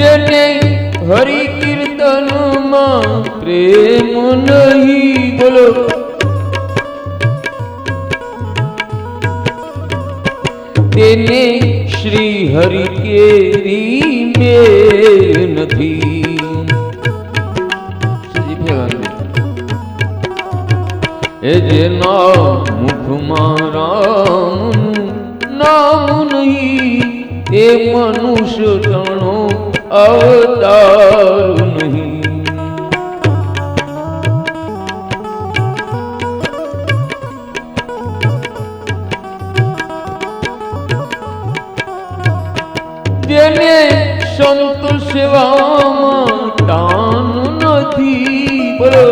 જેને હરિ કીર્તનમાં પ્રેમ નહીં, બોલો તેને શ્રી હરિ કેરી મેળ નથી. એ જેના મુખમાં રામનું નામ નહીં, એ મનુષ્ય તણો અવતાર નહીં. જેને સંત સેવામાં તાન નથી, બોલો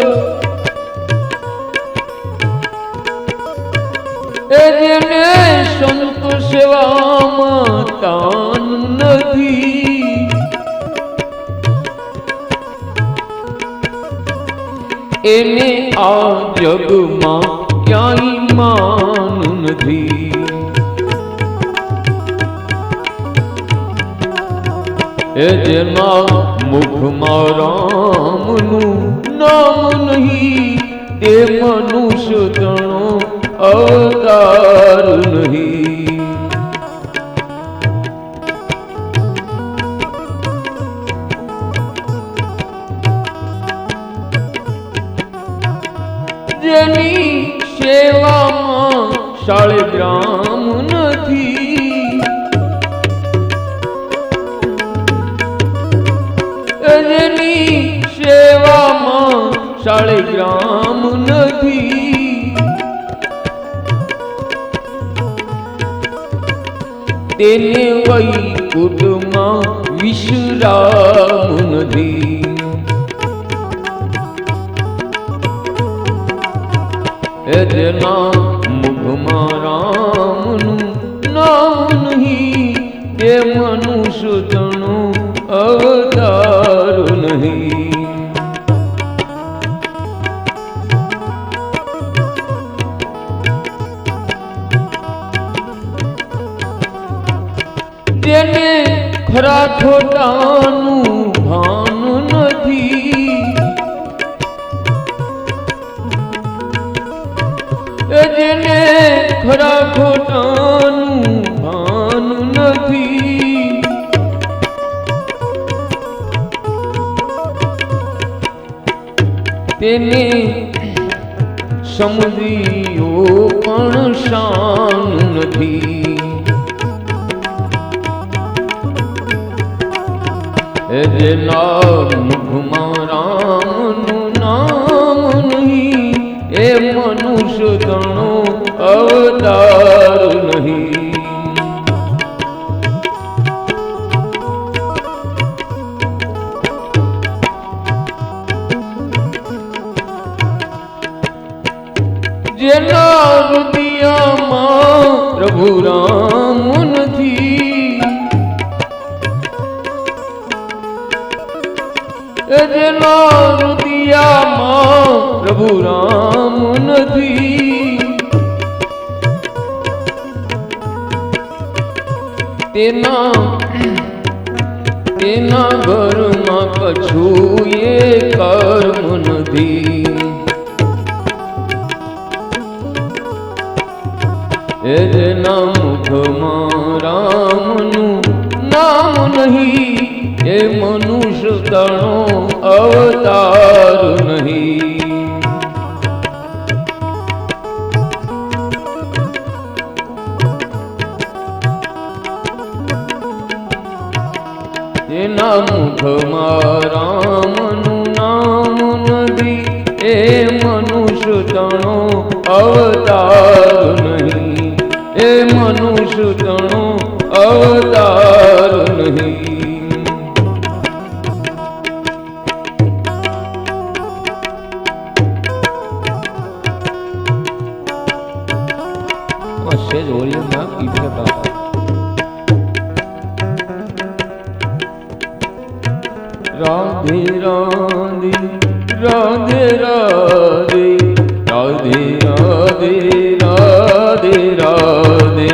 જેને સંત સેવામાં તાન નથી, એને આ જગમાં ક્યાંય માન નથી. એ જેના મુખમાં રામનું નામ નહીં, તે મનુષ્ય તણો અવતાર નહીં. જેની સેવામાં શાળગ્રામ નથી, જેની સેવામાં શાળગ્રામ નથી, તેને વૈકુંઠમાં વિશ્રામ નથી. એ જેના મુખમાં રામનું નામ નહીં, તે મનુષ્ય તણો અવતાર નહીં. જેને ખરા ખોટાનું ભાન નથી, જેને ખરા ખોટાનું ભાન નથી, તેને સમજીઓ પણ શાન નથી. જેના મુખમાં રામનું નામ નહીં, એ મનુષ્ય તણો અવતાર નહીં. જેના હૃદયમાં પ્રભુ રામ નથી, જેના હૃદયમાં પ્રભુ રામ નથી, તેના ઘરમાં કછું એ કર્મ નથી. જેના મુખમાં રામનું નામ નહીં, એ મનુષ્ય તણો અવતાર નહીં. જેના મુખમાં રામનું નામ નથી, એ મનુષ્ય તણો અવતાર નહીં, એ મનુષ્ય તણો અવતાર નહીં. સેજ ઓરિયન ના કીધે બાપા રાધે રાધે રાધે રાધે રાધે રાધે રાધે રાધે.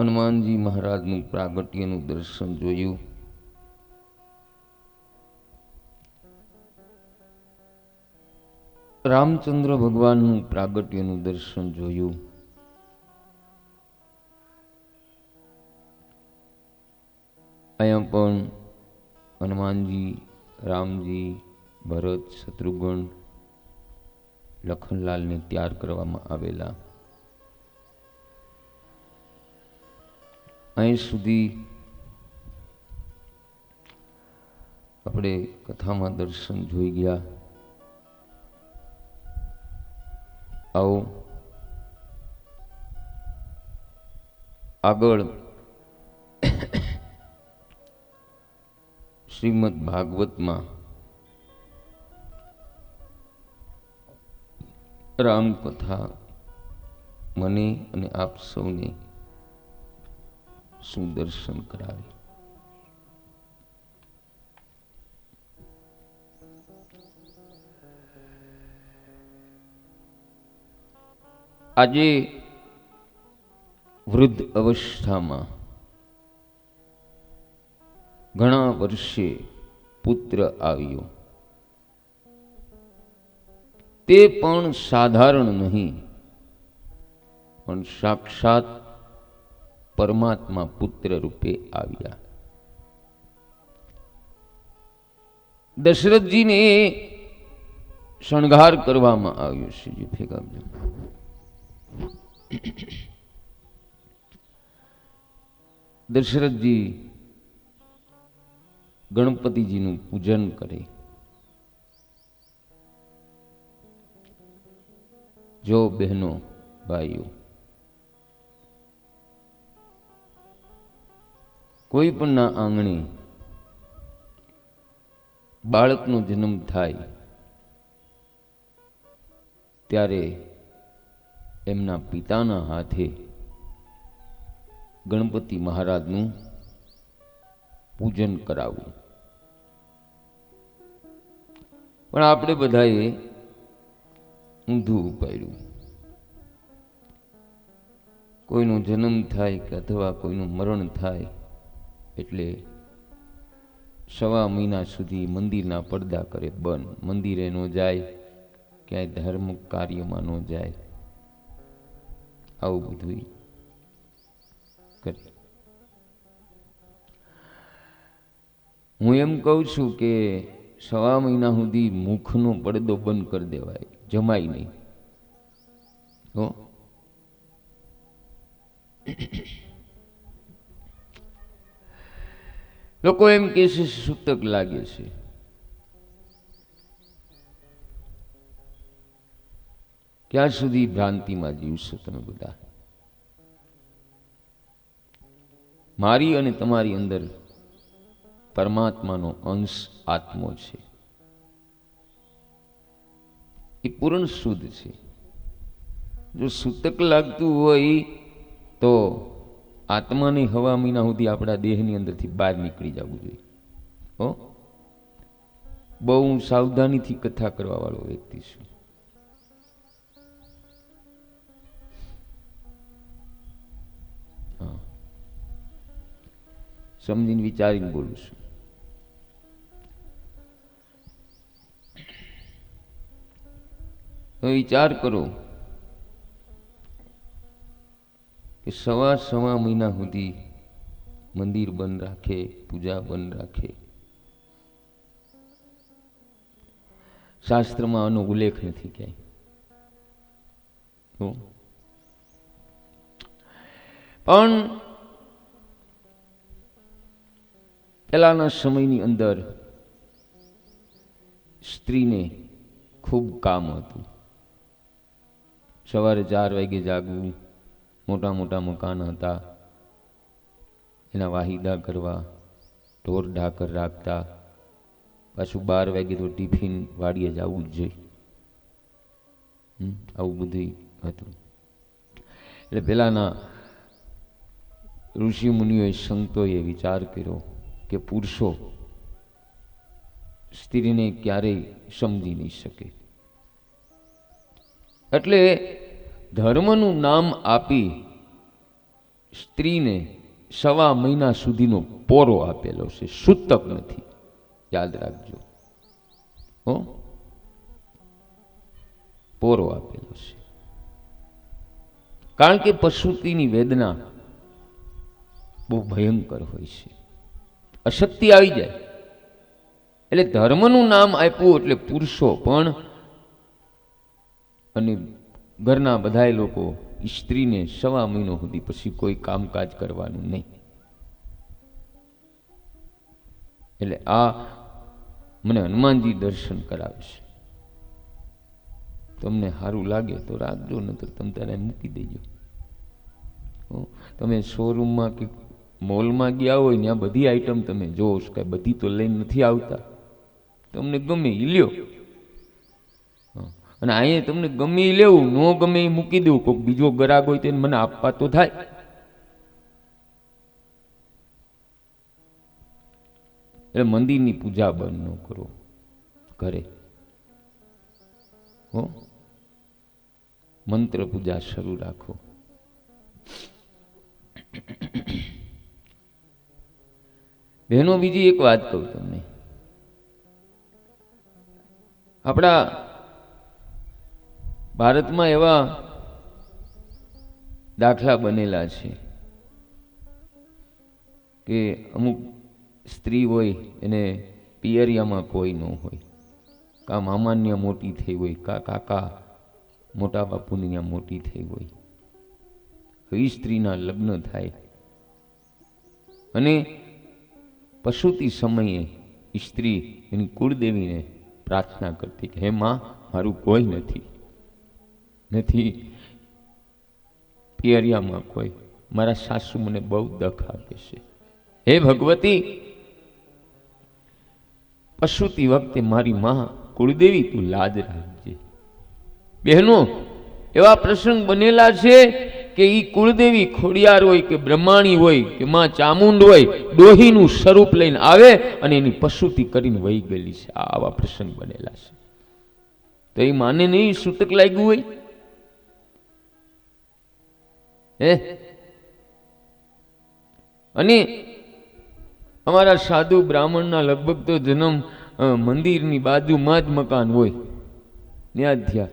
હનુમાનજી મહારાજનું પ્રાગટ્યનું દર્શન જોયું. રામચંદ્ર ભગવાનનું પ્રાગટ્યનું દર્શન જોયું. અહીંયા પણ હનુમાનજી, રામજી, ભરત, શત્રુઘ્ન, લખનલાલને તૈયાર કરવામાં આવેલા. અહીં સુધી આપણે કથામાં દર્શન જોઈ ગયા. આવો આગળ શ્રીમદ ભાગવતમાં રામકથા મને અને આપ સૌને શું દર્શન કરાવે. આજે વૃદ્ધ અવસ્થામાં ઘણા વર્ષે પુત્ર આવ્યો. તે પણ સાધારણ નહીં, પણ સાક્ષાત પરમાત્મા પુત્ર રૂપે આવ્યા. દશરથજીને શણગાર કરવામાં આવ્યો. શ્રીજી ભેગા દશરથજી ગણપતિજીનું પૂજન કરે. જો બહેનો ભાઈઓ, કોઈ પણ ના આંગણે બાળકનો જન્મ થાય ત્યારે એમના પિતાના હાથે ગણપતિ મહારાજનું પૂજન કરાવવું. પણ આપણે બધાએ ઊંધું ઉપાડ્યું. કોઈનો જન્મ થાય કે અથવા કોઈનું મરણ થાય એટલે સવા મહિના સુધી મંદિરના પડદા કરે બંધ. મંદિરે ન જાય, ક્યાંય ધર્મ કાર્યમાં ન જાય, આવું બધું કરે. હું એમ કહું છું કે સવા મહિના સુધી મુખનો પડદો બંધ કરી દેવાય, જમાય નહીં. હો લોકો એમ કહે છે સૂતક લાગે છે. ક્યાં સુધી ભ્રાંતિમાં જીવશો તમે બધા? મારી અને તમારી અંદર પરમાત્માનો અંશ આત્મો છે. એ પૂર્ણ શુદ્ધ છે. જો સૂતક લાગતું હોય તો આત્માની હવા મહિના સુધી આપણા દેહની અંદરથી બહાર નીકળી જવું જોઈએ. હો, બહુ સાવધાનીથી કથા કરવા વાળો વ્યક્તિ છું. હા, સમજીને વિચારીને બોલું છું. તો વિચાર કરો કે સવા મહિના સુધી મંદિર બંધ રાખે, પૂજા બંધ રાખે. શાસ્ત્રમાં આનો ઉલ્લેખ નથી ક્યાંય. પણ પહેલાના સમયની અંદર સ્ત્રીને ખૂબ કામ હતું. સવારે 4 વાગે જાગવું, મોટા મોટા મકાન હતા, એના વાહિદા કરવા, ઢોર ઢાકર રાખતા, પાછું 12 વાગે તો ટિફિન વાડીએ જવું જ જોઈએ. આવું બધું હતું. એટલે પહેલાના ઋષિ મુનિઓએ, સંતોએ વિચાર કર્યો કે પુરુષો સ્ત્રીને ક્યારેય સમજી નહીં શકે. એટલે ધર્મનું નામ આપી સ્ત્રીને 1.25 મહિના સુધીનો પોરો આપેલો છે, સૂતક નથી, યાદ રાખજો હો, પોરો આપેલો છે. કારણ કે પ્રસૂતિની વેદના બહુ ભયંકર હોય છે, અશક્તિ આવી જાય. એટલે ધર્મનું નામ આપ્યું એટલે પુરુષો પણ અને ઘરના બધાય લોકો સ્ત્રીને 1.25 મહિનો સુધી પછી કોઈ કામકાજ કરવાનું નહીં. એટલે આ મને હનુમાનજી દર્શન કરાવે છે. તમને સારું લાગે તો રાખજો, નહીતર તમે તારે મૂકી દેજો. તમે શોરૂમમાં કે મોલમાં ગયા હોય ત્યાં બધી આઈટમ તમે જોવો છો, કાંઈ બધી તો લઈને નથી આવતા. તમને ગમે એ લ્યો, અને અહીંયા તમને ગમે એ લેવું, ન ગમે એ મૂકી દેવું. કોઈક બીજો ગ્રાહક હોય તેને મને આપવા તો થાય. એટલે મંદિરની પૂજા બંધ ન કરો ઘરે, હો, મંત્ર પૂજા શરૂ રાખો. બહેનો, બીજી એક વાત કહું તમને. આપણા ભારતમાં એવા દાખલા બનેલા છે કે અમુક સ્ત્રી હોય એને પિયરિયામાં કોઈ ન હોય, કા મામાન્ય મોટી થઈ હોય, કા કાકા મોટા બાપુની ત્યાં મોટી થઈ હોય. એ સ્ત્રીના લગ્ન થાય અને પ્રસૂતિ સમયે સ્ત્રી એની કુળદેવીને પ્રાર્થના કરતી કે હે માં, મારું કોઈ નથી પિયરિયામાં કોઈ, મારા સાસુ મને બહુ દખ આપે છે. હે ભગવતી, પ્રસૂતિ વખતે મારી માં કુળદેવી તું લાજ રાખજે. બહેનો, એવા પ્રસંગ બનેલા છે કે ઈ કુળદેવી ખોડિયાર હોય કે બ્રહ્માણી હોય કે માં ચામુંડ હોય, ડોહીનું સ્વરૂપ લઈને આવે અને એની પ્રસૂતિ કરીને વહી ગયેલી છે. આવા પ્રસંગ બનેલા છે. તો એ માને નહીં સૂતક લાગ્યું હોય? હે, અને અમારા સાધુ બ્રાહ્મણના લગભગ તો જન્મ મંદિરની બાજુમાં જ મકાન હોય, ત્યાં જ થયા.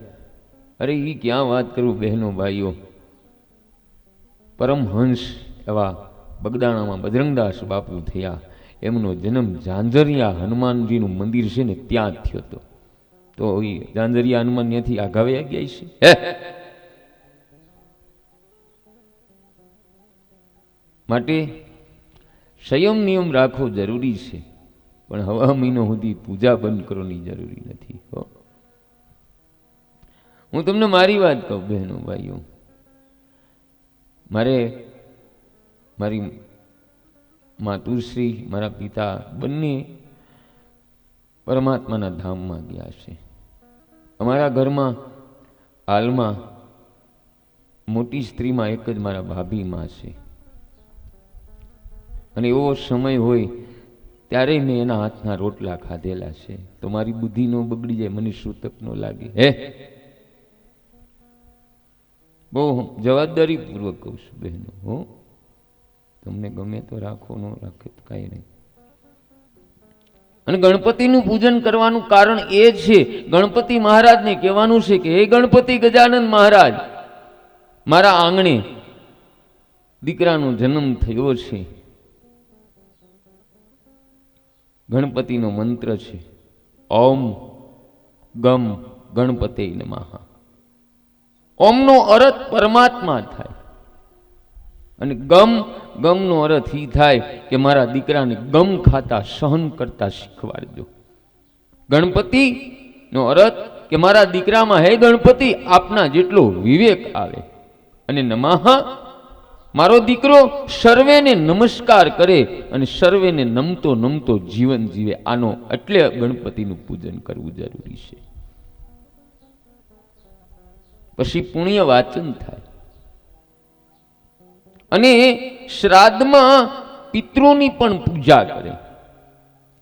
અરે એ ક્યાં વાત કરું બહેનો ભાઈઓ. પરમહંસ એવા બગદાણામાં બજરંગદાસ બાપુ થયા, એમનો જન્મ ઝાંઝરિયા હનુમાનજીનું મંદિર છે ને ત્યાં જ થયો હતો. તો એ ઝાંઝરિયા હનુમાન ત્યાંથી આઘાવે ગયા છે. માટે સંયમ નિયમ રાખવો જરૂરી છે, પણ 1.25 મહિનો સુધી પૂજા બંધ કરવાની જરૂરી નથી. હું તમને મારી વાત કહું બહેનો ભાઈઓ. મારી માતુશ્રી, મારા પિતા બંને પરમાત્માના ધામમાં ગયા છે. અમારા ઘરમાં હાલમાં મોટી સ્ત્રીમાં એક જ મારા ભાભીમાં છે. અને એવો સમય હોય ત્યારે મેં એના હાથના રોટલા ખાધેલા છે. તો મારી બુદ્ધિ ન બગડી જાય, મને સૂતક ન લાગે. હે, બહુ જવાબદારી પૂર્વક કહું છું બહેનો. હો, તમને ગમે તો રાખો, ન રાખે તો કાંઈ નહીં. અને ગણપતિનું પૂજન કરવાનું કારણ એ છે, ગણપતિ મહારાજને કહેવાનું છે કે હે ગણપતિ ગજાનંદ મહારાજ, મારા આંગણે દીકરાનો જન્મ થયો છે. ગણપતિનો મંત્ર છે ઓમ ગમ ગણપતે નમઃ. ઓમનો અર્થ પરમાત્મા થાય અને ગમનો અર્થ એ થાય કે મારા દીકરાને ગમ ખાતા સહન કરતા શીખવાડજો. ગણપતિનો અર્થ કે મારા દીકરામાં હે ગણપતિ આપના જેટલો વિવેક આવે. અને નમઃ, મારો દીકરો સર્વેને નમસ્કાર કરે અને સર્વેને નમતો નમતો જીવન જીવે. આનો એટલે ગણપતિનું પૂજન કરવું જરૂરી છે. પછી પુણ્ય વાચન થાય. અને શ્રાદ્ધમાં પિતૃની પણ પૂજા કરે.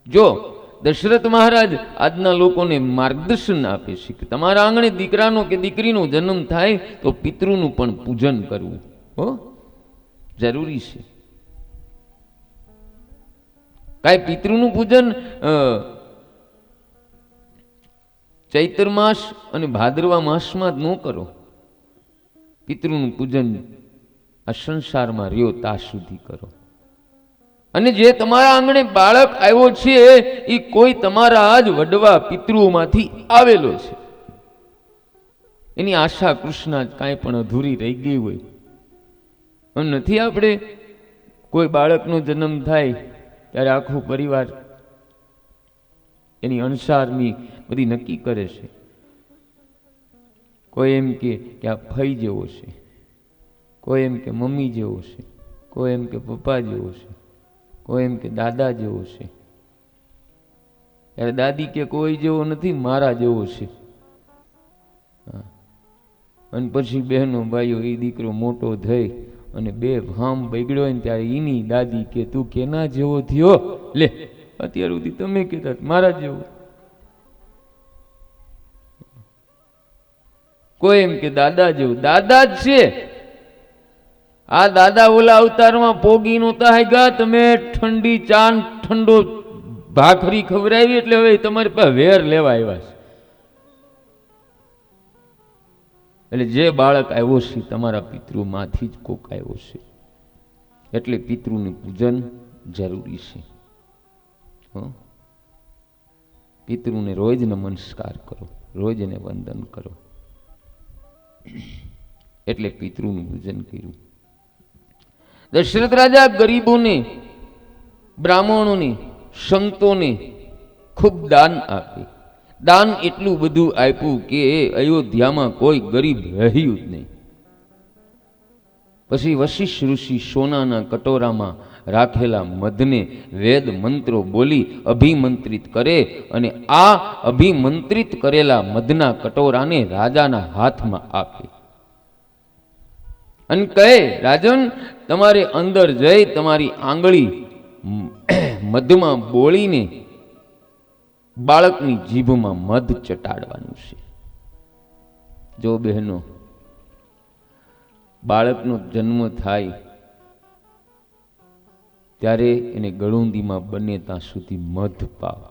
જો દશરથ મહારાજ આજના લોકોને માર્ગદર્શન આપે છે કે તમારા આંગણે દીકરાનો કે દીકરીનો જન્મ થાય તો પિતૃનું પણ પૂજન કરવું. હો, જરૂરી છે. કાંઈ પિતૃનું પૂજન ચૈત્ર માસ અને ભાદરવા માસમાં જ ન કરો. પિતૃનું પૂજન આ સંસારમાં રહ્યો ત્યાં સુધી કરો. અને જે તમારા આંગણે બાળક આવ્યો છે એ કોઈ તમારા જ વડવા પિતૃઓમાંથી આવેલો છે. એની આશા કૃષ્ણ કાંઈ પણ અધૂરી રહી ગઈ હોય નથી. આપણે કોઈ બાળકનો જન્મ થાય ત્યારે આખો પરિવાર એની અણસારની બધી નક્કી કરે છે. કોઈ એમ કે આ ફઈ જેવો છે, કોઈ એમ કે મમ્મી જેવો છે, કોઈ એમ કે પપ્પા જેવો છે, કોઈ એમ કે દાદા જેવો છે. ત્યારે દાદી કે કોઈ જેવો નથી, મારા જેવો છે. અને પછી બહેનો ભાઈઓ એ દીકરો મોટો થઈ અને બે ભામ બગડ્યો હોય ને ત્યારે એની દાદી કે તું કેના જેવો થયો, લે અત્યાર સુધી તમે કહેતા મારા જેવો. કોઈ એમ કે દાદા જેવું. દાદા જ છે આ દાદા. ઓલા અવતારમાં પોગી નહોતા હાગ્યા, તમે ઠંડી ચા ઠંડો ભાખરી ખવડાવી એટલે હવે તમારી પાસે વેર લેવા આવ્યા છે. એટલે જે બાળક આવ્યો છે તમારા પિતૃમાંથી જ કોક આવ્યો છે. એટલે પિતૃનું પૂજન જરૂરી છે. પિતૃને રોજ નમસ્કાર કરો, રોજ એને વંદન કરો. એટલે પિતૃનું પૂજન કર્યું. દશરથ રાજા ગરીબોને, બ્રાહ્મણોને, સંતોને ખૂબ દાન આપે. દાન એટલું બધું આપ્યું કે અયોધ્યામાં કોઈ ગરીબ રહ્યું જ નહીં. પછી વશિષ્ઠ ઋષિ સોનાના કટોરામાં રાખેલા મધને વેદ મંત્રો બોલી અભિમંત્રિત કરે અને આ અભિમંત્રિત કરેલા મધના કટોરાને રાજાના હાથમાં આપે અને કહે, રાજન, તમારે અંદર જઈ તમારી આંગળી મધમાં બોળીને બાળકની જીભમાં મધ ચટાડવાનું છે. જો બહેનો, બાળકનો જન્મ થાય ત્યારે એને ગળુંદીમાં બને ત્યાં સુધી મધ પાવ.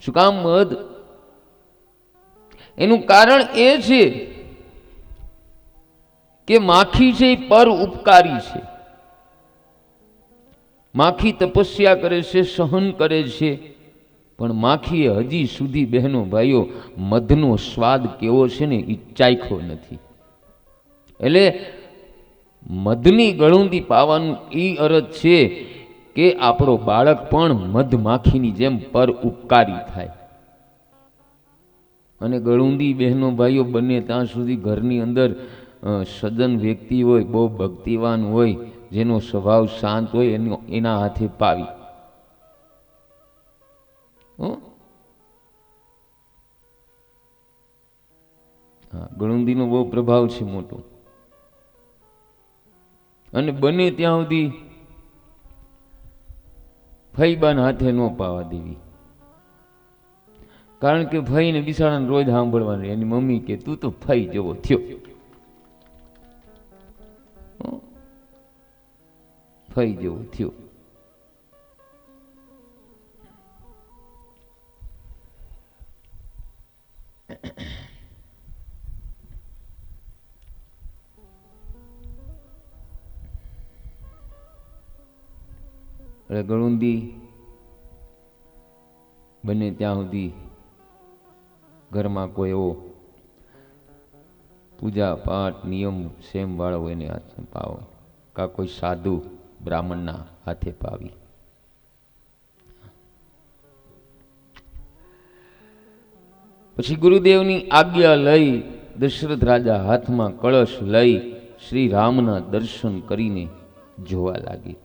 શું કામ મધ? એનું કારણ એ છે કે માખી છે એ પર ઉપકારી છે. માખી તપસ્યા કરે છે, સહન કરે છે, પણ માખીએ હજી સુધી બહેનો ભાઈઓ મધનો સ્વાદ કેવો છે ને એ ચાખ્યો નથી. એટલે મધની ગળુંદી પાવાનું એ અર્થ છે કે આપણો બાળક પણ મધમાખીની જેમ પર ઉપકારી થાય. અને ગળુંદી બહેનો ભાઈઓ બંને ત્યાં સુધી ઘરની અંદર સજ્જન વ્યક્તિ હોય, બહુ ભક્તિવાન હોય, જેનો સ્વભાવ શાંત હોય, એના હાથે પાવી. હા, ગળુંદીનો બહુ પ્રભાવ છે મોટો. અને બને ત્યાં સુધી ફઈબાના હાથે ન પાવા દેવી. કારણ કે ફઈને બિસાડાને રોજ સાંભળવાનું, એની મમ્મી કે તું તો ફઈ જેવો થયો, ફઈ જેવો થયો. એટલે ગળુંદી બને ત્યાં સુધી ઘરમાં કોઈ એવો પૂજા પાઠ નિયમ સેમ વાળો હોય એને હાથે પાવો, કા કોઈ સાધુ બ્રાહ્મણના હાથે પાવી. પછી ગુરુદેવની આજ્ઞા લઈ દશરથ રાજા હાથમાં કળશ લઈ શ્રી રામના દર્શન કરીને જોવા લાગી.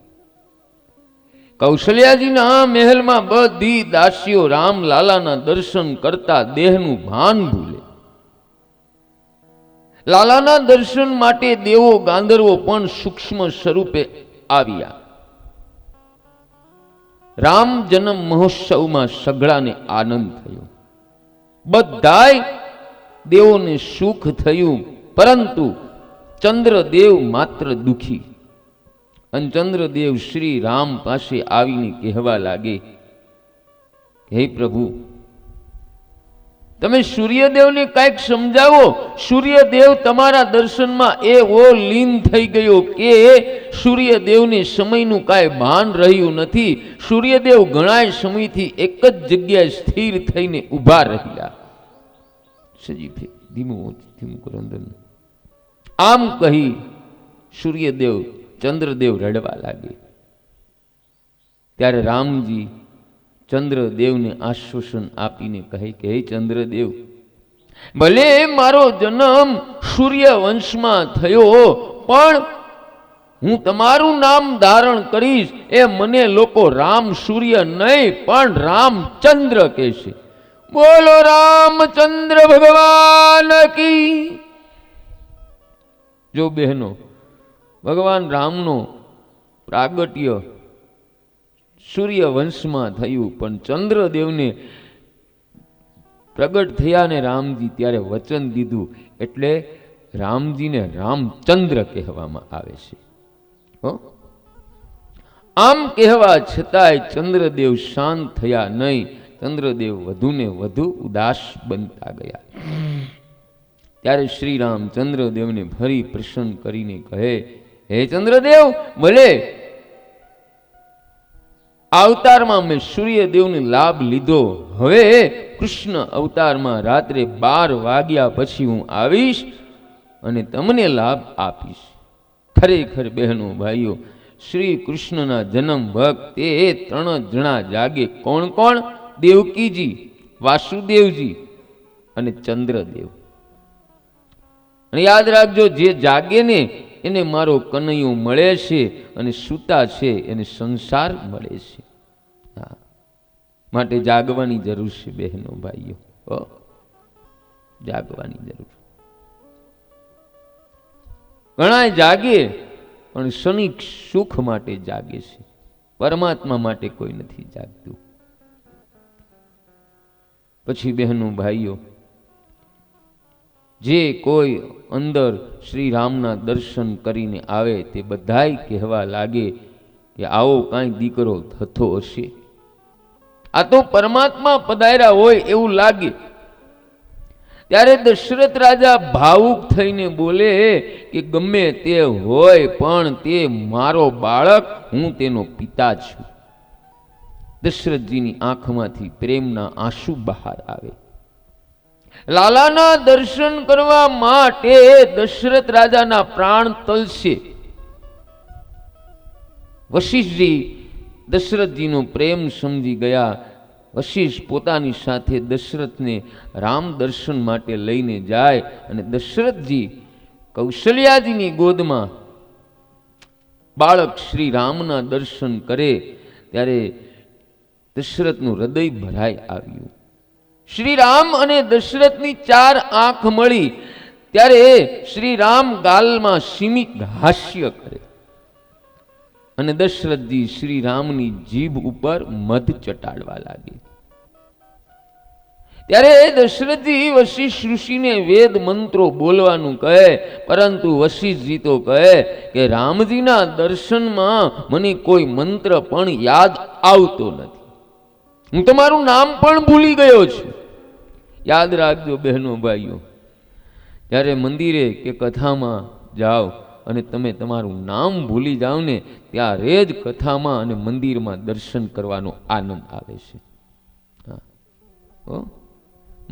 કૌશલ્યાજીના મહેલમાં બધી દાસીઓ રામ લાલાના દર્શન કરતા દેહનું ભાન ભૂલે. લાલાના દર્શન માટે દેવો ગાંધર્વો પણ સૂક્ષ્મ સ્વરૂપે આવ્યા. રામ જન્મ મહોત્સવમાં સઘળાને આનંદ થયો. બધાય દેવોને સુખ થયું, પરંતુ ચંદ્રદેવ માત્ર દુખી. અને ચંદ્રદેવ શ્રી રામ પાસે આવીને કહેવા લાગે, હે પ્રભુ, તમે સૂર્યદેવને કાંઈક સમજાવો. સૂર્યદેવ તમારા દર્શનમાં એવો લીન થઈ ગયો કે સૂર્યદેવને સમયનું કાંઈ ભાન રહ્યું નથી. સૂર્યદેવ ઘણા સમયથી એક જ જગ્યાએ સ્થિર થઈને ઊભા રહ્યા. સજીવ ધીમું ધીમું કરો અંદર. આમ કહી સૂર્યદેવ ચંદ્રદેવ રડવા લાગે. ત્યારે રામજી ચંદ્રદેવને આશ્વાસન આપીને કહે કે હે ચંદ્રદેવ, ભલે મારો જન્મ સૂર્યવંશમાં થયો, પણ હું તમારું નામ ધારણ કરીશ. એ મને લોકો રામ સૂર્ય નહીં પણ રામચંદ્ર કહેશે. બોલો રામચંદ્ર ભગવાન કી. જો બહેનો, ભગવાન રામનો પ્રાગટ્ય સૂર્યવંશમાં થયું, પણ ચંદ્રદેવને પ્રગટ થયા ને રામજી ત્યારે વચન દીધું, એટલે રામજીને રામચંદ્ર કહેવામાં આવે છે. આમ કહેવા છતાંય ચંદ્રદેવ શાંત થયા નહીં. ચંદ્રદેવ વધુ ને વધુ ઉદાસ બનતા ગયા. ત્યારે શ્રી રામ ચંદ્રદેવને ફરી પ્રસન્ન કરીને કહે, હે ચંદ્રદેવ, ભલે અવતારમાં મેં સૂર્યદેવને લાભ લીધો, હવે કૃષ્ણ અવતારમાં રાત્રે 12 વાગ્યા પછી હું આવીશ અને તમને લાભ આપીશ. ખરેખર બહેનો ભાઈઓ, શ્રી કૃષ્ણના જન્મ ભક્ત એ 3 જણા જાગે. કોણ કોણ? દેવકીજી, વાસુદેવજી અને ચંદ્રદેવ. અને યાદ રાખજો, જે જાગે ને એને મારો કનૈયો મળે છે, અને સૂતા છે એને સંસાર મળે છે. હા, માટે જાગવાની જરૂર છે બહેનો ભાઈઓ, જાગવાની જરૂર. ઘણા જાગે પણ ક્ષણિક સુખ માટે જાગે છે, પરમાત્મા માટે કોઈ નથી જાગતું. પછી બહેનો ભાઈઓ, જે કોઈ અંદર શ્રી રામના દર્શન કરીને આવે તે બધાય કહેવા લાગે કે આવો કાંઈ દીકરો થતો હશે. આ તો પરમાત્મા પધાર્યા હોય એવું લાગે. ત્યારે દશરથ રાજા ભાવુક થઈને બોલે કે ગમે તે હોય પણ તે મારો બાળક, હું તેનો પિતા છું. દશરથજીની આંખમાંથી પ્રેમના આંસુ બહાર આવે. લાલાના દર્શન કરવા માટે દશરથ રાજાના પ્રાણ તલશે. વશિષ્ઠજી દશરથજીનો પ્રેમ સમજી ગયા. વશિષ્ઠ પોતાની સાથે દશરથને રામ દર્શન માટે લઈને જાય અને દશરથજી કૌશલ્યાજીની ગોદમાં બાળક શ્રી રામના દર્શન કરે ત્યારે દશરથનું હૃદય ભરાઈ આવ્યું. શ્રી રામ અને દશરથની 4 આંખ મળી ત્યારે શ્રી રામ ગાલમાં સ્મિત હાસ્ય કરે અને દશરથજી શ્રી રામની જીભ ઉપર મધ ચટાડવા લાગે. ત્યારે દશરથજી વશિષ્ઠ ઋષિને વેદ મંત્રો બોલવાનું કહે, પરંતુ વશિષ્ઠજી તો કહે કે રામજીના દર્શનમાં મને કોઈ મંત્ર પણ યાદ આવતો નથી. હું તમારું નામ પણ ભૂલી ગયો છું. યાદ રાખજો બહેનો ભાઈઓ, જ્યારે મંદિરે કે કથામાં જાઓ અને તમે તમારું નામ ભૂલી જાઓ ને, ત્યારે જ કથામાં અને મંદિરમાં દર્શન કરવાનો આનંદ આવે છે.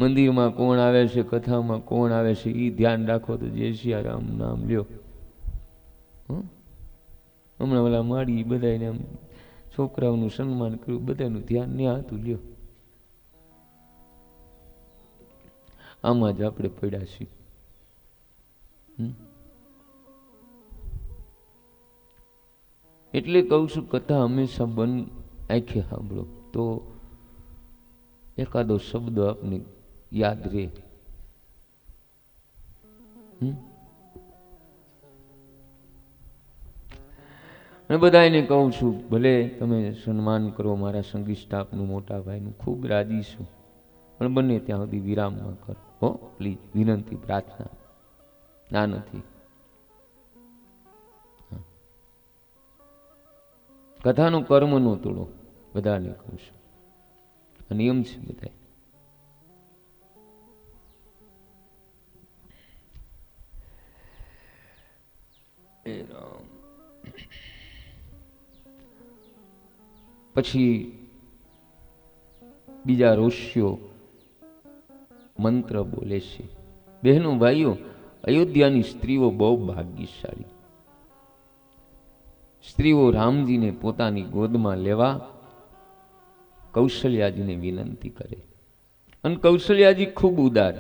મંદિરમાં કોણ આવે છે, કથામાં કોણ આવે છે, એ ધ્યાન રાખો તો જય સિયારામ નામ લ્યો. હમણાં ઓલા માડી બધાને આમ છોકરાઓનું સન્માન કર્યું, બધાનું ધ્યાન ને હતું લ્યો. આમાં જ આપણે પડ્યા છીએ. એટલે કહું છું, કથા હંમેશા બંધ આંખે સાંભળો તો એકાદો શબ્દ આપને યાદ રહે. અને બધાને કહું છું, ભલે તમે સન્માન કરો મારા સંગીત સ્ટાફનું, મોટા ભાઈનું, ખૂબ રાજી છું, પણ બને ત્યાં સુધી વિરામમાં કરો. પ્લીઝ, વિનંતી, પ્રાર્થના. ના નથી કથાનું કર્મ નો તોડો, બધાને કહું છું, આ નિયમ છે બધા. પછી બીજા ઋષિઓ મંત્ર બોલે છે. બહેનો ભાઈઓ, અયોધ્યાની સ્ત્રીઓ બહુ ભાગ્યશાળી. સ્ત્રીઓ રામજીને પોતાની ગોદમાં લેવા કૌશલ્યાજીને વિનંતી કરે, અને કૌશલ્યાજી ખૂબ ઉદાર.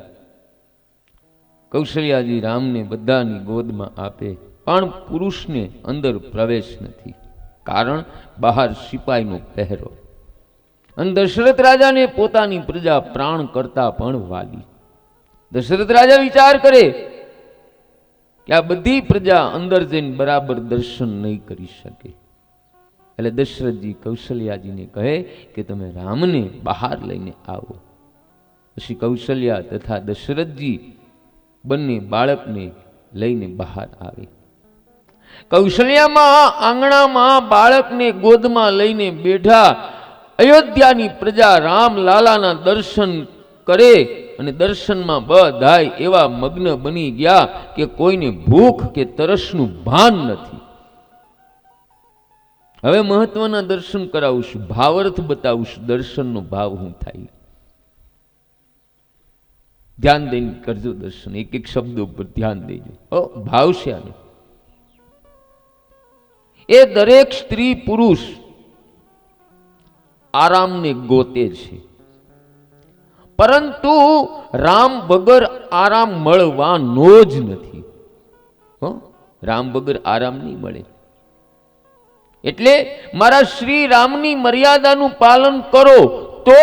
કૌશલ્યાજી રામને બધાની ગોદમાં આપે, પણ પુરુષને અંદર પ્રવેશ નથી, કારણ બહાર સિપાઈનો પહેરો. અને દશરથ રાજાને પોતાની પ્રજા પ્રાણ કરતા પણ વાલી. દશરથ રાજા વિચાર કરે કે આ બધી પ્રજા અંદર જઈને બરાબર દર્શન નહીં કરી શકે, એટલે દશરથજી કૌશલ્યાજીને કહે કે તમે રામને બહાર લઈને આવો. પછી કૌશલ્યા તથા દશરથજી બંને બાળકને લઈને બહાર આવે. કૌશલ્યામાં આંગણામાં બાળકને ગોદમાં લઈને બેઠા અયોધ્યાની પ્રજા રામ લાલાના દર્શન કરે, અને દર્શનમાં બધાય એવા મગ્ન બની ગયા કે કોઈને ભૂખ કે તરસનું ભાન નથી. હવે મહત્વના દર્શન કરાવું છું, ભાવાર્થ બતાવું છું, દર્શનનો ભાવ શું થાય. ધ્યાન દઈને કરજો દર્શન, એક એક શબ્દો પર ધ્યાન દેજો. ભાવ છે આનો. એ દરેક સ્ત્રી પુરુષ આરામને ગોતે છે, પરંતુ રામ વગર આરામ મળવાનો જ નથી. રામ વગર આરામ નહીં મળે. એટલે મારા શ્રી રામની મર્યાદાનું પાલન કરો તો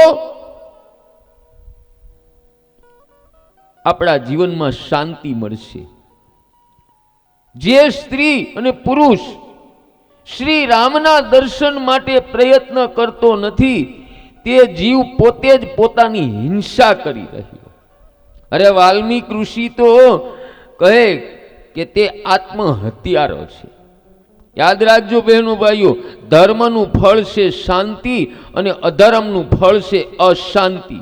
આપણા જીવનમાં શાંતિ મળશે. જે સ્ત્રી અને પુરુષ શ્રી રામના દર્શન માટે પ્રયત્ન કરતો નથી, તે જીવ પોતે જ પોતાની હિંસા કરી રહ્યો. અરે વાલ્મીક ઋષિ તો કહે કે તે આત્મહત્યારો છે. યાદ રાખજો બહેનો ભાઈઓ, ધર્મનું ફળ છે શાંતિ અને અધર્મનું ફળ છે અશાંતિ.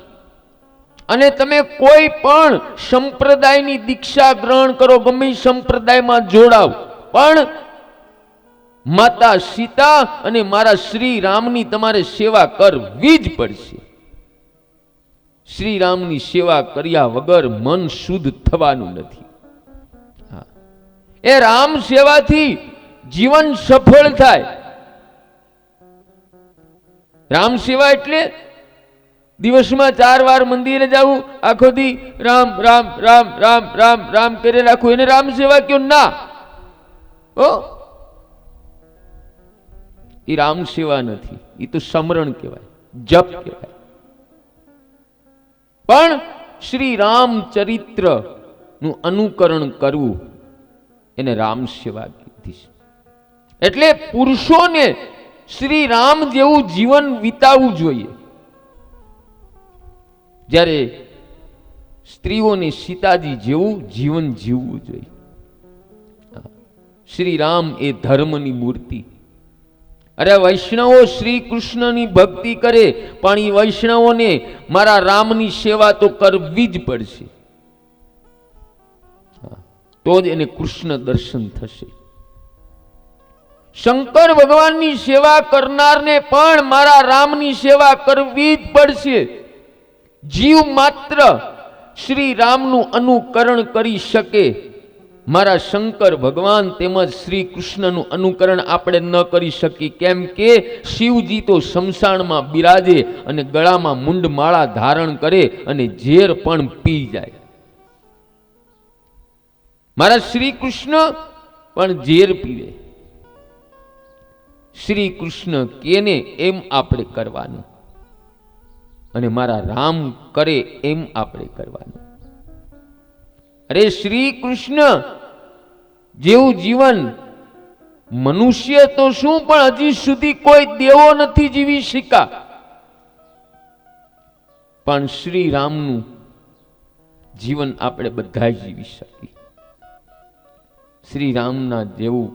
અને તમે કોઈ પણ સંપ્રદાયની દીક્ષા ગ્રહણ કરો, ગમે સંપ્રદાયમાં જોડાવ, પણ માતા સીતા અને મારા શ્રી રામની તમારે સેવા કરવી જ પડશે. શ્રી રામની સેવા કર્યા વગર મન શુદ્ધ થવાનું નથી. એ રામ સેવાથી જીવન સફળ થાય. રામ સેવા એટલે દિવસમાં 4 વાર મંદિરે જવું, આખો દી રામ રામ રામ રામ રામ રામ કરી રાખવું, એને રામ સેવા કયો ના. એ રામ સેવા નથી, એ તો સમરણ કહેવાય, જપ કહેવાય. પણ શ્રી રામચરિત્ર નું અનુકરણ કરવું એને રામ સેવા કીધી છે. એટલે પુરુષોને શ્રી રામ જેવું જીવન વિતાવવું જોઈએ, જ્યારે સ્ત્રીઓને સીતાજી જેવું જીવન જીવવું જોઈએ. શ્રી રામ એ ધર્મની મૂર્તિ. અરે વૈષ્ણવો શ્રી કૃષ્ણની ભક્તિ કરે, પણ એ વૈષ્ણવોને મારા રામની સેવા તો કરવી જ પડશે, તો જ એને કૃષ્ણ દર્શન થશે. શંકર ભગવાનની સેવા કરનારને પણ મારા રામની સેવા કરવી જ પડશે. જીવ માત્ર શ્રી રામનું અનુકરણ કરી શકે, મારા શંકર ભગવાન તેમજ શ્રી કૃષ્ણનું અનુકરણ આપણે ન કરી શકીએ. કેમ કે શિવજી તો શમશાનમાં બિરાજે અને ગળામાં મુંડમાળા ધારણ કરે અને ઝેર પણ પી જાય. મારા શ્રી કૃષ્ણ પણ ઝેર પીવે. શ્રી કૃષ્ણ કેને એમ આપણે કરવાનું, અને મારા રામ કરે એમ આપણે કરવાનું. અરે શ્રી કૃષ્ણ જેવું જીવન મનુષ્ય તો શું, પણ હજી સુધી કોઈ દેવો નથી જીવી શક્યા. પણ શ્રી રામનું જીવન આપણે બધા જીવી શકીએ. શ્રી રામના જેવું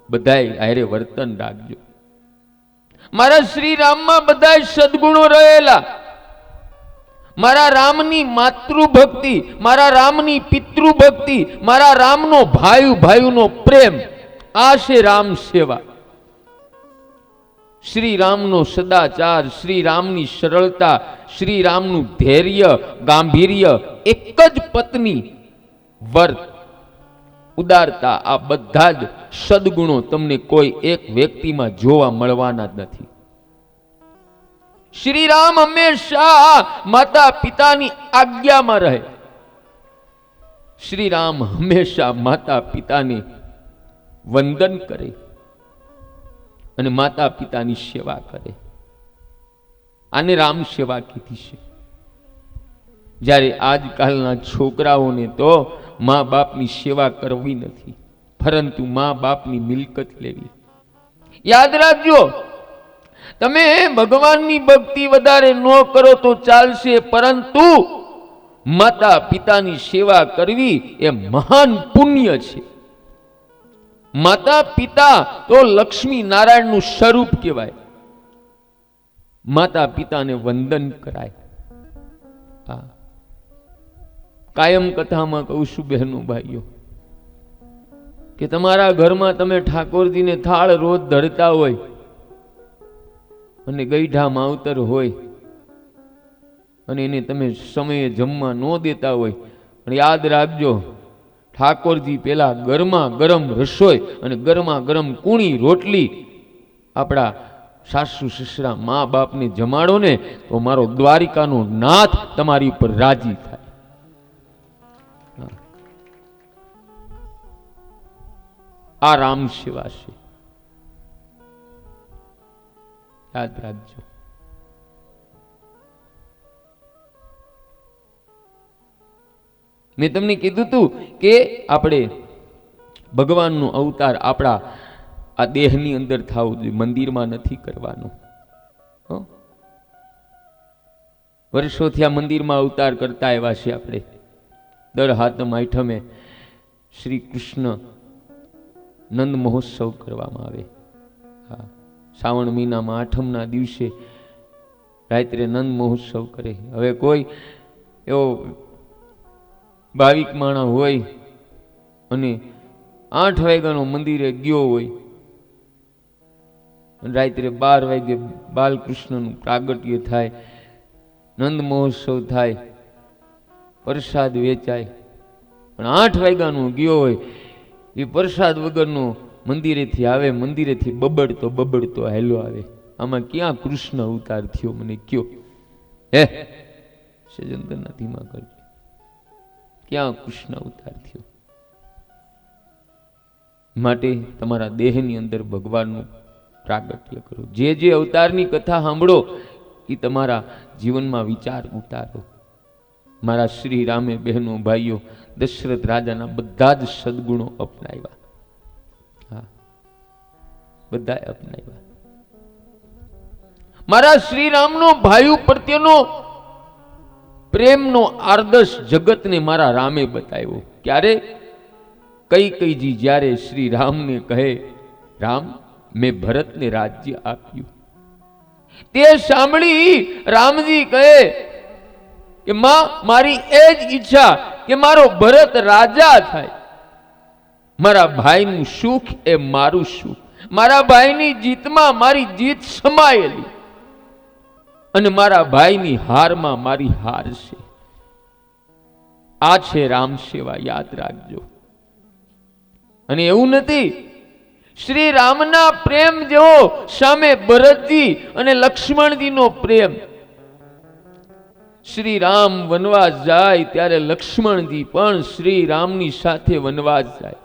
બધાય હારે વર્તન રાખજો. મારા શ્રી રામમાં બધા સદગુણો રહેલા. મારા રામની માતૃભક્તિ, મારા રામની પિતૃભક્તિ, મારા રામનો ભાઈનો પ્રેમ, આ છે રામ સેવા. શ્રી રામનો સદાચાર, શ્રી રામની સરળતા, શ્રી રામનું ધૈર્ય, ગાંભીર્ય, એક જ પત્ની વર્ત, ઉદારતા, આ બધા જ સદગુણો તમને કોઈ એક વ્યક્તિમાં જોવા મળવાના જ નથી. શ્રી રામ હંમેશા માતા પિતાની આજ્ઞામાં રહે. શ્રી રામ હંમેશા માતા પિતાને વંદન કરે અને માતા પિતાની સેવા કરે. આને રામ સેવા કીધી છે. જ્યારે આજકાલના છોકરાઓને તો મા બાપની સેવા કરવી નથી, પરંતુ મા બાપની મિલકત લેવી. યાદ રાખજો, તમે ભગવાનની ભક્તિ વધારે ન કરો તો ચાલશે, પરંતુ માતા પિતાની સેવા કરવી એ મહાન પુણ્ય છે. માતા પિતા તો લક્ષ્મી નારાયણનું સ્વરૂપ કહેવાય. માતા પિતાને વંદન કરાય. કાયમ કથામાં કહું છું બહેનો ભાઈઓ, કે તમારા ઘરમાં તમે ઠાકોરજીને થાળ રોજ ધરતા હોય અને ગઈઢા માવતર હોય અને એને તમે સમયે જમવા ન દેતા હોય, પણ યાદ રાખજો, ઠાકોરજી પેલા ગરમા ગરમ રસોઈ અને ગરમા ગરમ કૂણી રોટલી આપણા સાસુ સસરા મા બાપને જમાડો ને, તો મારો દ્વારિકાનો નાથ તમારી ઉપર રાજી થાય. આ રામ સેવા છે, યાદ રાખજો. મેં તમને કીધું તું કે આપણે ભગવાનનો અવતાર આપણા આ દેહની અંદર થવું જોઈએ, મંદિરમાં નથી કરવાનું. વર્ષોથી આ મંદિરમાં અવતાર કરતા આવ્યા છે આપણે. દર હાતમ આઠમે શ્રી કૃષ્ણ નંદ મહોત્સવ કરવામાં આવે. હા, શ્રાવણ મહિનામાં આઠમના દિવસે રાત્રે નંદ મહોત્સવ કરે. હવે કોઈ એવો ભાવિક માણસ હોય અને 8 વાગ્યાનો મંદિરે ગયો હોય, રાત્રે 12 વાગે બાલકૃષ્ણનું પ્રાગટ્ય થાય, નંદ મહોત્સવ થાય, પ્રસાદ વેચાય, પણ 8 વાગ્યાનો ગયો હોય એ પ્રસાદ વગરનો મંદિરેથી આવે, મંદિરેથી બબડતો હાલ્યો આવે. આમાં ક્યાં કૃષ્ણ અવતાર થયો મને કયો? હે સજંદરના ધીમા કરજો, ક્યાં કૃષ્ણ અવતાર થયો? માટે તમારા દેહની અંદર ભગવાનનું પ્રાગટ્ય કરો. જે જે અવતારની કથા સાંભળો એ તમારા જીવનમાં વિચાર ઉતારો. મારા શ્રી રામે બહેનો ભાઈઓ દશરથ રાજાના બધા જ સદગુણો અપનાવ્યા. હા, બધા અપનાવ્યા. મારા શ્રી રામનો ભાઈઓ પ્રત્યેનો પ્રેમનો આદર્શ જગતને મારા રામે બતાવ્યો. ક્યારે? કૈકેયી જ્યારે શ્રી રામને કહે, રામ મેં ભરતને રાજ્ય આપ્યું, તે સાંભળી રામજી કહે કે માં, મારી એ જ ઈચ્છા કે મારો ભરત રાજા થાય. મારા ભાઈનું સુખ એ મારું સુખ, મારા ભાઈની જીતમાં મારી જીત સમાયેલી, અને મારા ભાઈની હારમાં મારી હાર છે. આ છે રામ સેવા, યાદ રાખજો. અને એવું નથી, શ્રી રામના પ્રેમ જેવો સામે ભરતજી અને લક્ષ્મણજીનો પ્રેમ. શ્રી રામ વનવાસ જાય ત્યારે લક્ષ્મણજી પણ શ્રી રામની સાથે વનવાસ જાય.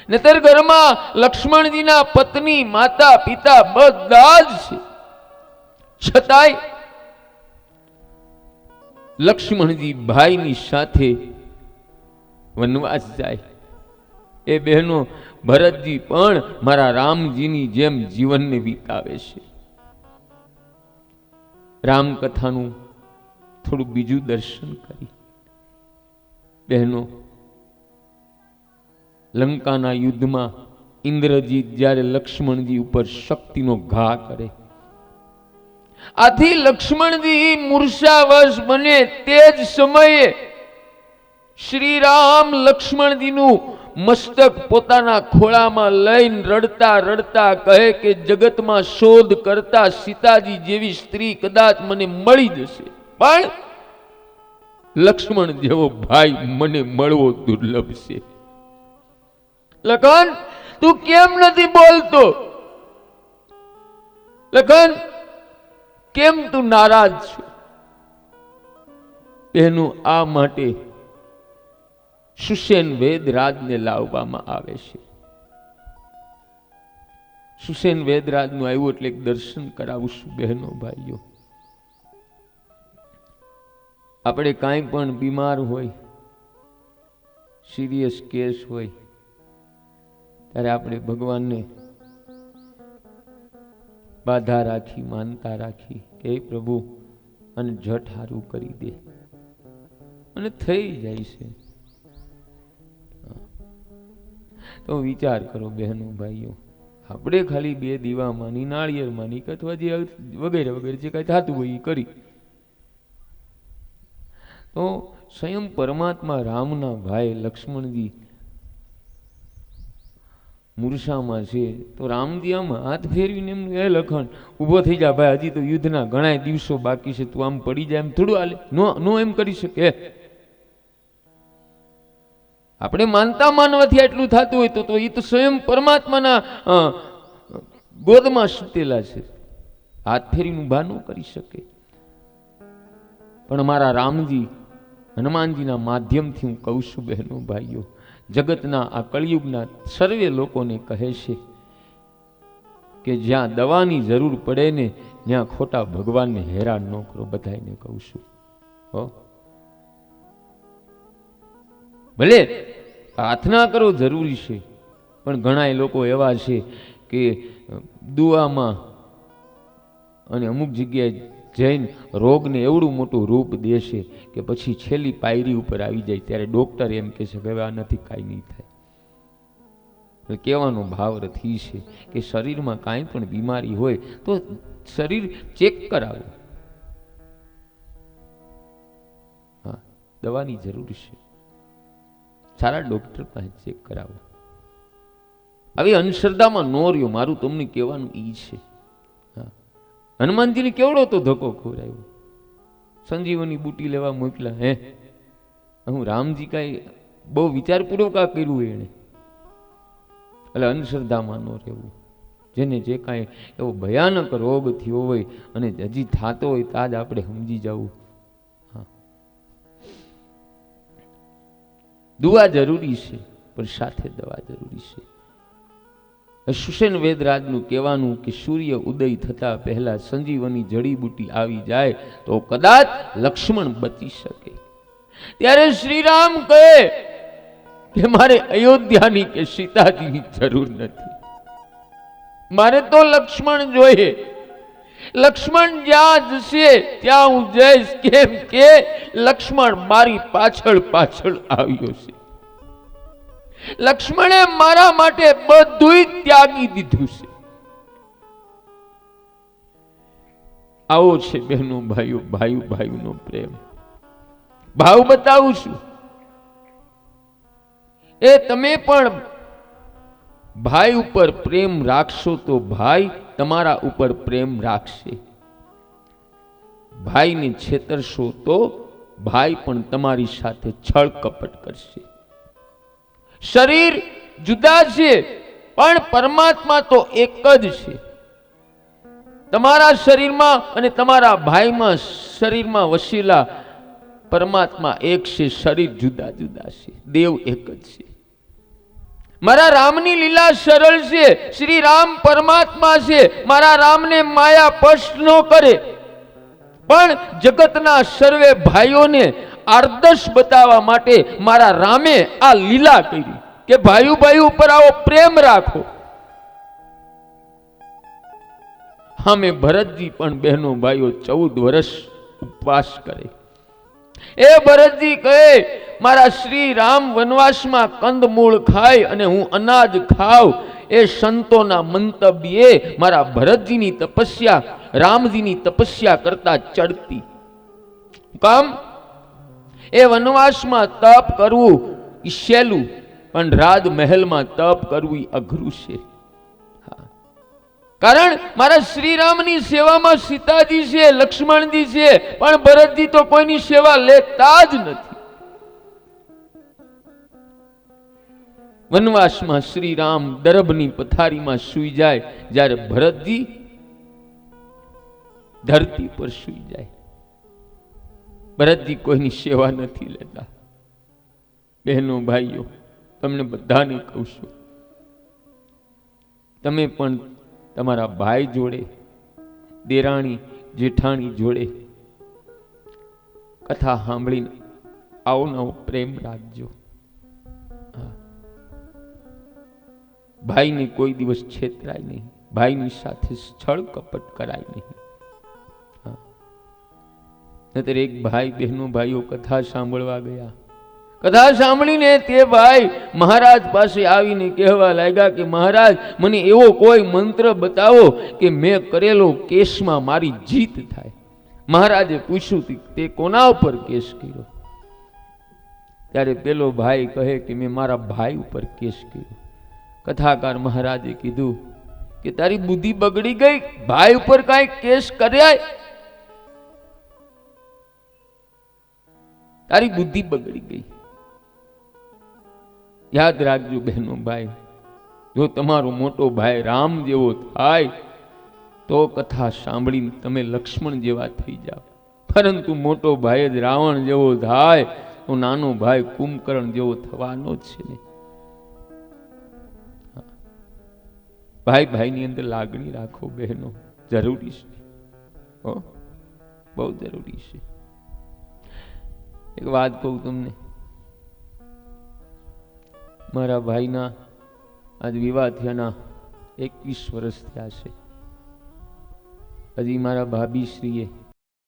નતર ઘરમાં લક્ષ્મણજીના પત્ની, માતા, પિતા બધા જ છે, છતાંય લક્ષ્મણજી ભાઈની સાથે વનવાસ જાય. એ બહેનો, ભરતજી પણ મારા રામજીની જેમ જીવનને વિતાવે છે. રામકથાનું થોડું બીજું દર્શન કરી. બહેનો, લંકાના યુદ્ધમાં ઇન્દ્રજીત જ્યારે લક્ષ્મણજી ઉપર શક્તિનો ઘા કરે, આથી લક્ષ્મણજી મૂર્છાવશ બને તે જ સમયે શ્રી રામ લક્ષ્મણજીનું મસ્તક પોતાના ખોળામાં લઈને રડતા રડતા કહે કે જગતમાં શોધ કરતા સીતાજી જેવી સ્ત્રી કદાચ મને મળી જશે, પણ લક્ષ્મણ જેવો ભાઈ મને મળવો દુર્લભ છે. લખન, તું કેમ નથી બોલતો? લખન, કેમ તું નારાજ છો? એનું આ માટે સુસેન વેદરાજને લાવવામાં આવે છે. સુસેન વેદરાજનું આવ્યું એટલે એક દર્શન કરાવશું બહેનો ભાઈઓ. આપણે કાંઈ પણ બીમાર હોય, સિરિયસ કેસ હોય, ત્યારે આપણે ભગવાનને બાધા રાખી, માનતા રાખી કે પ્રભુ અને જટ હારું કરી દે, અને થઈ જાય છે. તો વિચાર કરો બહેનો ભાઈઓ, આપણે ખાલી 2 દીવામાંની, નાળિયેરમાંની અથવા જે વગેરે વગેરે જે કાંઈ થતું હોય એ કરી, તો સ્વયં પરમાત્મા રામના ભાઈ લક્ષ્મણજી મૂર્છામાં છે, તો રામજી આમ હાથ ફેરવીને એમનું એ લખણ ઊભો થઈ જા ભાઈ, હજી તો યુદ્ધના ઘણા દિવસો બાકી છે, તું આમ પડી જાય એમ થોડું હાલે? નો એમ કરી શકે. આપણે માનતા માનવાથી એટલું થતું હોય તો એ તો સ્વયં પરમાત્માના ગોદમાં સૂતેલા છે, હાથ ફેરીને ઊભા ન કરી શકે. પણ મારા રામજી હનુમાનજીના માધ્યમથી હું કહું છું બહેનો ભાઈઓ, જગતના આ કળિયુગના સર્વે લોકોને કહે છે કે જ્યાં દવાની જરૂર પડે ને ત્યાં ખોટા ભગવાનને હેરાન ન કરો. બધાને કહું છું, હો, ભલે પ્રાર્થના કરો જરૂરી છે, પણ ઘણા લોકો એવા છે કે દુઆમાં અને અમુક જગ્યાએ જૈન રોગને એવડું મોટું રૂપ દેશે કે પછી છેલ્લી પાયરી ઉપર આવી જાય ત્યારે ડોક્ટર એમ કહે છે કે હવે આનાથી કાંઈ નહીં થાય. કહેવાનો ભાવ રથી છે કે શરીરમાં કાંઈ પણ બીમારી હોય તો શરીર ચેક કરાવો. હા, દવાની જરૂર છે, સારા ડોક્ટર પાસે ચેક કરાવો. આવી અંધશ્રદ્ધામાં નો રહ્યો, મારું તમને કહેવાનું ઈ છે. હનુમાનજીને કેવડો તો ધક્કો ખવડાવ્યો, સંજીવની બુટી લેવા મોકલા. હું રામજી કાંઈ બહુ વિચારપૂર્વક આ કર્યું એને. એટલે અંધશ્રદ્ધામાં ન રહેવું. જેને જે કાંઈ એવો ભયાનક રોગ થયો હોય અને હજી થતો હોય ત્યાં જ આપણે સમજી જવું. હા, દુઆ જરૂરી છે, પણ સાથે દવા જરૂરી છે. સુસેન વેદરાજનું કહેવાનું કે સૂર્ય ઉદય થતા પહેલા સંજીવની જડીબુટી આવી જાય તો કદાચ લક્ષ્મણ બચી શકે. ત્યારે શ્રી રામ કહે કે મારે અયોધ્યાની કે સીતાજીની જરૂર નથી, મારે તો લક્ષ્મણ જોઈએ. લક્ષ્મણ જ્યાં જશે ત્યાં હું જઈશ, કેમ કે લક્ષ્મણ મારી પાછળ પાછળ આવ્યો છે. લક્ષ્મણે મારા માટે બધું ત્યાગી દીધું છે. આવો છે બહેનો ભાઈઓ, ભાઈનો પ્રેમ. ભાવ બતાવું છું. એ તમે પણ ભાઈ ઉપર પ્રેમ રાખશો તો ભાઈ તમારા ઉપર પ્રેમ રાખશે. ભાઈને છેતરશો તો ભાઈ પણ તમારી સાથે છળ કપટ કરશે. શરીર જુદા છે પણ પરમાત્મા તો એક જ છે. તમારા શરીરમાં અને તમારા ભાઈમાં શરીરમાં વસેલા પરમાત્મા એક છે, શરીર જુદા જુદા છે, દેવ એક જ છે. મારા રામની લીલા સરળ છે. શ્રી રામ પરમાત્મા છે. મારા રામને માયા સ્પર્શ ન કરે, પણ જગતના સર્વે ભાઈઓને આદર્શ બતાવવા માટે મારા રામે આ લીલા કરી કે ભાઈઓ ભાઈઓ ઉપર આવો પ્રેમ રાખો. અમે ભરતજી પણ બહેનો ભાઈઓ 14 વર્ષ ઉપવાસ કરે. એ ભરતજી કહે મારા શ્રી રામ વનવાસમાં કંદમૂળ ખાય અને હું અનાજ ખાવ. એ સંતોના મંતવ્યે મારા ભરતજીની તપસ્યા રામજીની તપસ્યા કરતા ચડતી. કામ એ વનવાસમાં તપ કરવું એ સહેલું, પણ રાજમહેલમાં તપ કરવું એ અઘરું છે. કારણ મારા શ્રી રામની સેવામાં સીતાજી છે, લક્ષ્મણજી છે, પણ ભરતજી તો કોઈની સેવા લેતા જ નથી. વનવાસમાં શ્રી રામ દરબની પથારીમાં સૂઈ જાય, જ્યારે ભરતજી ધરતી પર સૂઈ જાય. ભરતજી કોઈની સેવા નથી લેતા. બહેનો ભાઈઓ, તમને બધાને કહું છું, તમે પણ તમારા ભાઈ જોડે, દેરાણી જેઠાણી જોડે કથા સાંભળીને આવો નવો પ્રેમ રાખજો. ભાઈને કોઈ દિવસ છેતરાય નહીં, ભાઈની સાથે છળ કપટ કરાય નહીં. નહીતર એક ભાઈ બહેનો ભાઈઓ કથા સાંભળવા ગયા, કથા સાંભળીને તે ભાઈ મહારાજ પાસે આવીને કહેવા લાગ્યા કે મહારાજ, મને એવો કોઈ મંત્ર બતાવો કે મેં કરેલો કેસમાં મારી જીત થાય. મહારાજે પૂછ્યું તે કોના ઉપર કેસ કર્યો? ત્યારે પેલો ભાઈ કહે કે મેં મારા ભાઈ ઉપર કેસ કર્યો. કથાકાર મહારાજે કીધું કે તારી બુદ્ધિ બગડી ગઈ, ભાઈ ઉપર કાંઈ કેસ કર્યા? તારી બુદ્ધિ બગડી ગઈ. યાદ રાખજો બહેનો ભાઈ, જો તમારો મોટો ભાઈ રામ જેવો થાય તો કથા સાંભળીને તમે લક્ષ્મણ જેવા થઈ જાઓ, પરંતુ મોટો ભાઈ જ રાવણ જેવો થાય તો નાનો ભાઈ કુંભકર્ણ જેવો થવાનો જ છે ને. ભાઈ ભાઈની અંદર લાગણી રાખો બહેનો, જરૂરી છે, બહુ જરૂરી છે. એક વાત કહું તમને, મારા ભાઈના આજ વિવાહ થયાના 21 વર્ષ થયા છે. હજી મારા ભાભી શ્રીએ